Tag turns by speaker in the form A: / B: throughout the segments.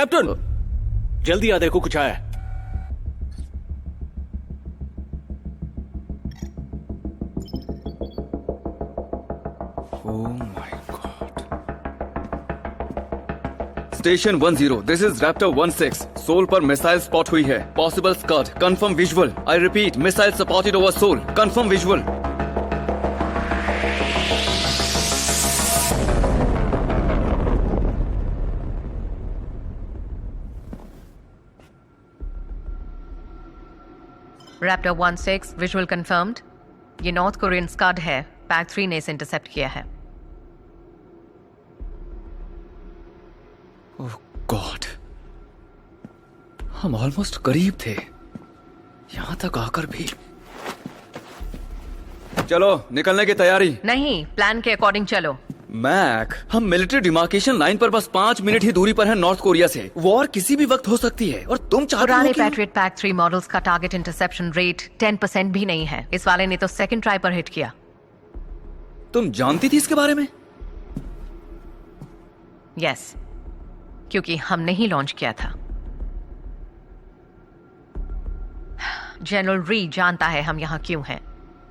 A: Captain, जल्दी आ, देखो कुछ आया है।
B: Oh my God. Station 10, this is Raptor 16। Seoul पर मिसाइल स्पॉट हुई है। Possible Scud, confirm visual. I repeat, missile spotted over Seoul, confirm visual.
C: Raptor 16 visual confirmed. ये नॉर्थ कोरियन स्कड है, PAC-3 ने इसे इंटरसेप्ट किया है।
B: ओह गॉड, हम ऑलमोस्ट करीब थे, यहां तक आकर भी। चलो निकलने की तैयारी।
C: नहीं, प्लान के अकॉर्डिंग चलो।
B: मैक, हम मिलिट्री डिमार्केशन लाइन पर बस 5 मिनट ही दूरी पर है नॉर्थ कोरिया से। वॉर किसी भी वक्त हो सकती है और तुम चाहते हो
C: पुराने
B: कि
C: पैट्रियट PAC-3 मॉडल्स का टारगेट इंटरसेप्शन रेट 10% भी नहीं है। इस वाले ने तो सेकंड ट्राई पर हिट किया।
B: तुम जानती थी इसके बारे में?
C: यस, क्योंकि हमने ही लॉन्च किया था। जनरल री जानता है हम यहाँ क्यों हैं।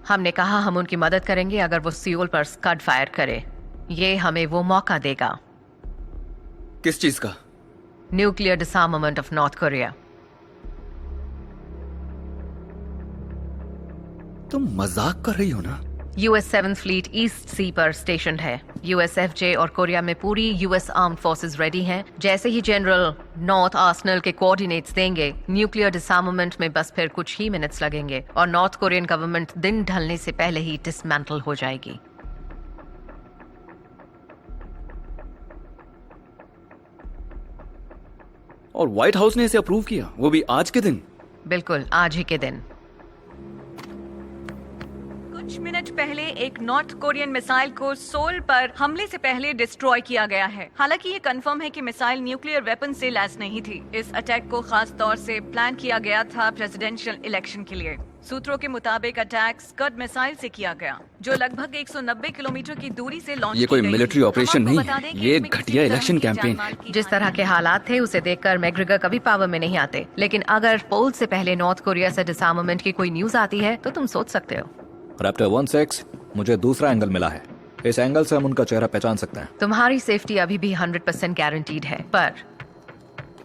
C: हमने कहा हम उनकी मदद करेंगे अगर वो सियोल पर स्कड फायर करे। ये हमें वो मौका देगा।
B: किस चीज का?
C: Nuclear डिसआर्मामेंट of north Korea.
B: तुम मजाक कर रही हो ना?
C: US 7th फ्लीट ईस्ट सी पर स्टेशन है। USFJ और कोरिया में पूरी US आर्म्ड फोर्सेस रेडी हैं। जैसे ही जनरल नॉर्थ आर्सनल के कोऑर्डिनेट्स देंगे, न्यूक्लियर डिसआर्मामेंट में बस फिर कुछ ही मिनट्स लगेंगे और नॉर्थ कोरियन गवर्नमेंट दिन ढलने से पहले ही डिसमेंटल हो जाएगी।
B: और व्हाइट हाउस ने इसे अप्रूव किया, वो भी आज के दिन।
C: बिल्कुल आज ही के दिन।
D: कुछ मिनट पहले एक नॉर्थ कोरियन मिसाइल को सोल पर हमले से पहले डिस्ट्रॉय किया गया है। हालांकि ये कंफर्म है कि मिसाइल न्यूक्लियर वेपन से लैस नहीं थी। इस अटैक को खास तौर से प्लान किया गया था प्रेसिडेंशियल इलेक्शन के लिए। सूत्रों के मुताबिक अटैक स्कड मिसाइल से किया गया, जो लगभग 190 किलोमीटर की दूरी से लॉन्च
B: ये कोई
D: की गई
B: मिलिट्री
D: थी।
B: ऑपरेशन
D: हम आपको
B: नहीं
D: बता
B: है,
D: दें कि
B: ये
D: इसमें
B: घटिया
D: किसी तरह
B: इलेक्शन
D: की
B: कैंपेन
D: जानमाल
B: है।
D: की
C: जिस तरह के हालात थे उसे देखकर मैग्रेगर कभी पावर में नहीं आते। लेकिन अगर पोल से पहले नॉर्थ कोरिया से डिसआर्मामेंट की कोई न्यूज आती है तो तुम सोच सकते हो।
E: रैप्टर 16, मुझे दूसरा एंगल मिला है। इस एंगल से हम उनका चेहरा पहचान सकते हैं।
C: तुम्हारी सेफ्टी अभी भी 100% गारंटीड है, पर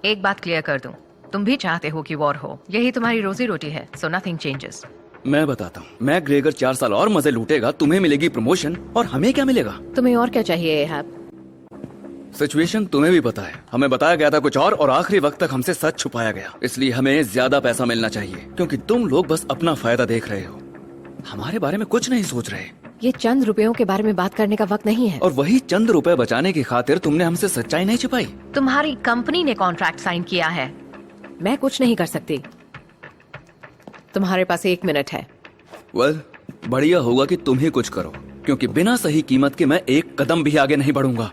C: एक बात क्लियर कर दूं, तुम भी चाहते हो कि वॉर हो। यही तुम्हारी रोजी रोटी है, सो नथिंग चेंजेस।
B: मैं बताता हूँ, मैं ग्रेगर 4 साल और मजे लूटेगा, तुम्हें मिलेगी प्रमोशन और हमें क्या मिलेगा?
C: तुम्हें और क्या चाहिए एहाब?
B: सिचुएशन तुम्हें भी पता है। हमें बताया गया था कुछ और आखिरी वक्त तक हमसे सच छुपाया गया। इसलिए हमें ज्यादा पैसा मिलना चाहिए, क्योंकि तुम लोग बस अपना फायदा देख रहे हो, हमारे बारे में कुछ नहीं सोच रहे।
C: ये चंद रुपयों के बारे में बात करने का वक्त नहीं है।
B: और वही चंद रुपए बचाने की खातिर तुमने हमसे सच्चाई नहीं छिपाई।
C: तुम्हारी कंपनी ने कॉन्ट्रैक्ट साइन किया है। मैं कुछ नहीं कर सकती। तुम्हारे पास 1 मिनट है।
B: वेल, बढ़िया होगा कि तुम ही कुछ करो, क्योंकि बिना सही कीमत के मैं एक कदम भी आगे नहीं बढ़ूंगा।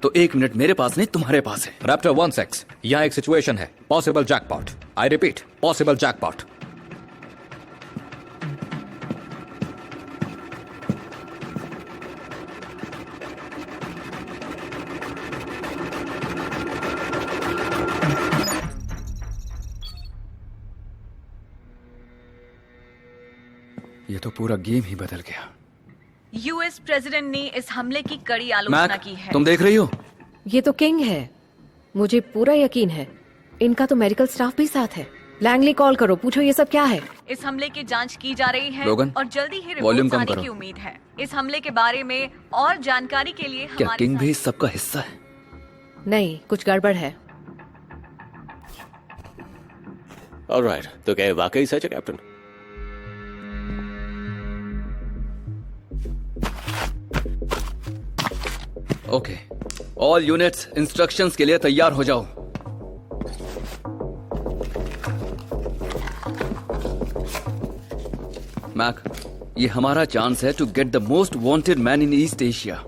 B: तो 1 मिनट मेरे पास नहीं, तुम्हारे पास है।
E: रैप्टर 16, यहाँ एक सिचुएशन है। Possible jackpot. I repeat, possible jackpot.
B: ये तो पूरा गेम ही बदल गया।
D: यूएस प्रेसिडेंट ने इस हमले की कड़ी आलोचना
B: मैक,
D: की है।
B: तुम देख रही हो?
C: ये तो किंग है, मुझे पूरा यकीन है। इनका तो मेडिकल स्टाफ भी साथ है। लैंगली कॉल करो, पूछो ये सब क्या है।
D: इस हमले की जांच की जा रही है
B: लोगन,
D: और जल्दी ही
B: वॉल्यूम
D: रिपोर्ट
B: कम
D: आने
B: करो।
D: की उम्मीद है। इस हमले के बारे में और जानकारी के लिए
B: क्या
D: हमारे
B: किंग
D: साथ-
B: भी इस सब का हिस्सा है?
C: नहीं, कुछ गड़बड़ है।
A: ऑलराइट, तो क्या ये वाकई सच है captain?
B: Okay, all units instructions के लिए तैयार हो जाओ। मैक, ये हमारा चांस है to get the most wanted man in East Asia.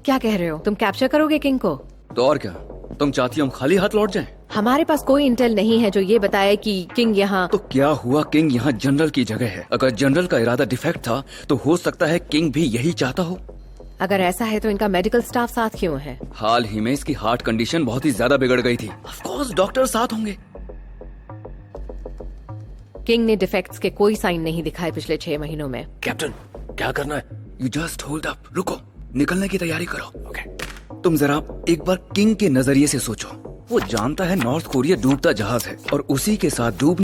C: क्या कह रहे हो? तुम कैप्चर करोगे किंग को?
B: तो और क्या, तुम चाहती हो हम खाली हाथ लौट जाएं?
C: हमारे पास कोई इंटेल नहीं है जो ये बताए कि किंग यहाँ।
B: तो क्या हुआ, किंग यहाँ जनरल की जगह है। अगर जनरल का इरादा डिफेक्ट था तो हो सकता है किंग भी यही चाहता हो।
C: अगर ऐसा है तो इनका मेडिकल स्टाफ साथ क्यों है?
B: हाल ही में इसकी हार्ट कंडीशन बहुत ही ज्यादा बिगड़ गई थी। ऑफ कोर्स डॉक्टर साथ होंगे।
C: किंग ने डिफेक्ट्स के कोई साइन नहीं दिखाए पिछले 6 महीनों में।
A: कैप्टन, क्या करना है?
B: यू जस्ट होल्ड अप, रुको, निकलने की तैयारी करो।
A: ओके।
B: तुम जरा एक बार किंग के नजरिए से सोचो। वो जानता है नॉर्थ कोरिया डूबता जहाज है और उसी के साथ डूबने